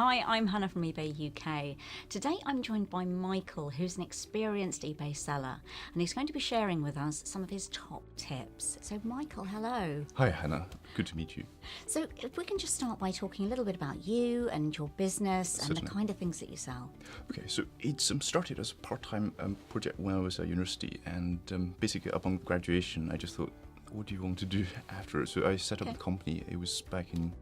Hi, I'm Hannah from eBay UK. Today I'm joined by Michael, who's an experienced eBay seller, and he's going to be sharing with us some of his top tips. So Michael, hello. Hi Hannah, good to meet you. So if we can just start by talking a little bit about you and your business and Certainly. the kind of things that you sell. Okay, so it's started as a part-time project when I was at university, and basically upon graduation I just thought, what do you want to do after? So I set up the company. It was back in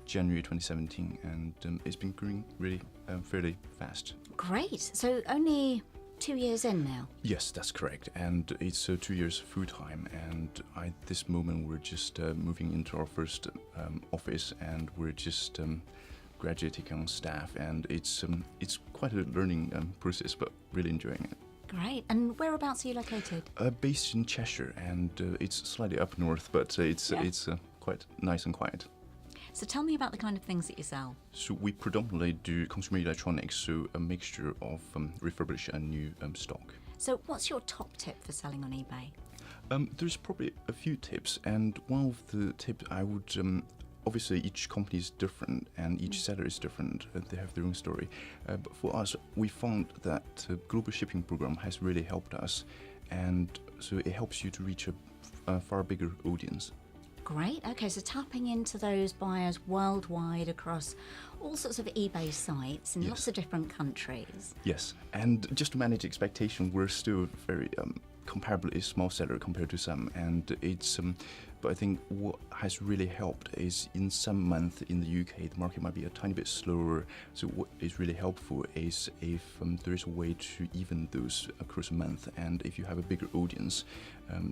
January 2017, and it's been growing really fairly fast. Great. So only 2 years in now. Yes, that's correct, and it's 2 years full-time, and at this moment we're just moving into our first office, and we're just gradually taking on staff, and it's quite a learning process, but really enjoying it. Great. And whereabouts are you located? Based in Cheshire, and it's slightly up north, but it's quite nice and quiet. So tell me about the kind of things that you sell. So we predominantly do consumer electronics, so a mixture of refurbished and new stock. So what's your top tip for selling on eBay? There's probably a few tips, and one of the tips I would obviously each company is different and each seller is different, they have their own story. But for us, we found that global shipping program has really helped us, and so it helps you to reach a far bigger audience. Great. Okay, so tapping into those buyers worldwide across all sorts of eBay sites in lots of different countries. Yes, and just to manage expectation, we're still very comparably small seller compared to some, and it's but I think what has really helped is in some months in the UK the market might be a tiny bit slower, so what is really helpful is if there is a way to even those across a month, and if you have a bigger audience,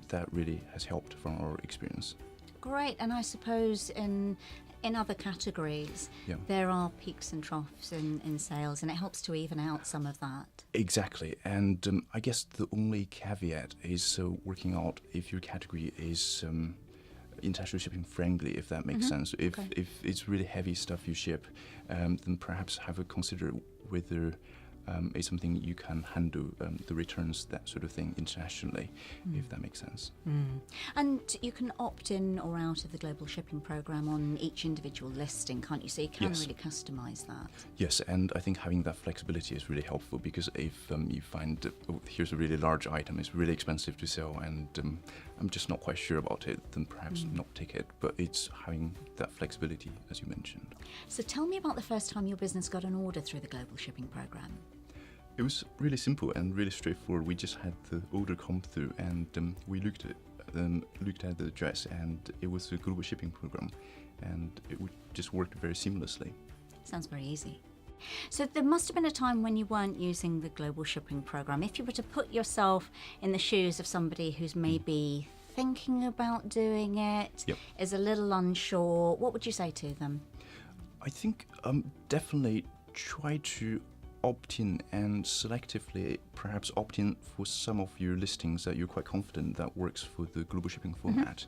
that really has helped from our experience. Great. And I suppose in other categories there are peaks and troughs in sales, and it helps to even out some of that. Exactly, and I guess the only caveat is working out if your category is international shipping friendly, if that makes sense. If it's really heavy stuff you ship, then perhaps have a consider whether it's something you can handle, the returns, that sort of thing internationally, if that makes sense. And you can opt in or out of the global shipping program on each individual listing, can't you? So you can really customize that. Yes, and I think having that flexibility is really helpful, because if you find, here's a really large item, it's really expensive to sell, and I'm just not quite sure about it, then perhaps not take it. But it's having that flexibility, as you mentioned. So tell me about the first time your business got an order through the global shipping program. It was really simple and really straightforward. We just had the order come through, and we looked at the address, and it was a global shipping program, and it just worked very seamlessly. Sounds very easy. So there must have been a time when you weren't using the global shipping program. If you were to put yourself in the shoes of somebody who's maybe thinking about doing it, is a little unsure, what would you say to them? I think definitely try to opt in, and selectively perhaps opt in for some of your listings that you're quite confident that works for the global shipping format,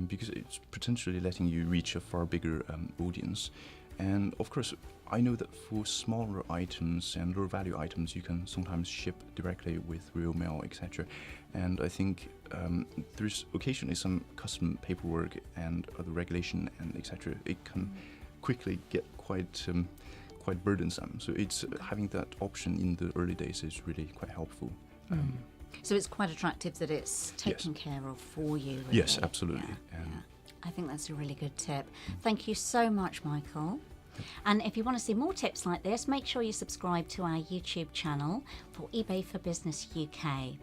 because it's potentially letting you reach a far bigger audience. And of course, I know that for smaller items and lower value items, you can sometimes ship directly with real mail, etc. And I think there's occasionally some custom paperwork and other regulation and etc. It can quickly get quite burdensome. So it's having that option in the early days is really quite helpful. So it's quite attractive that it's taken care of for you. Really. Yes, absolutely. I think that's a really good tip. Thank you so much, Michael. And if you want to see more tips like this, make sure you subscribe to our YouTube channel for eBay for Business UK.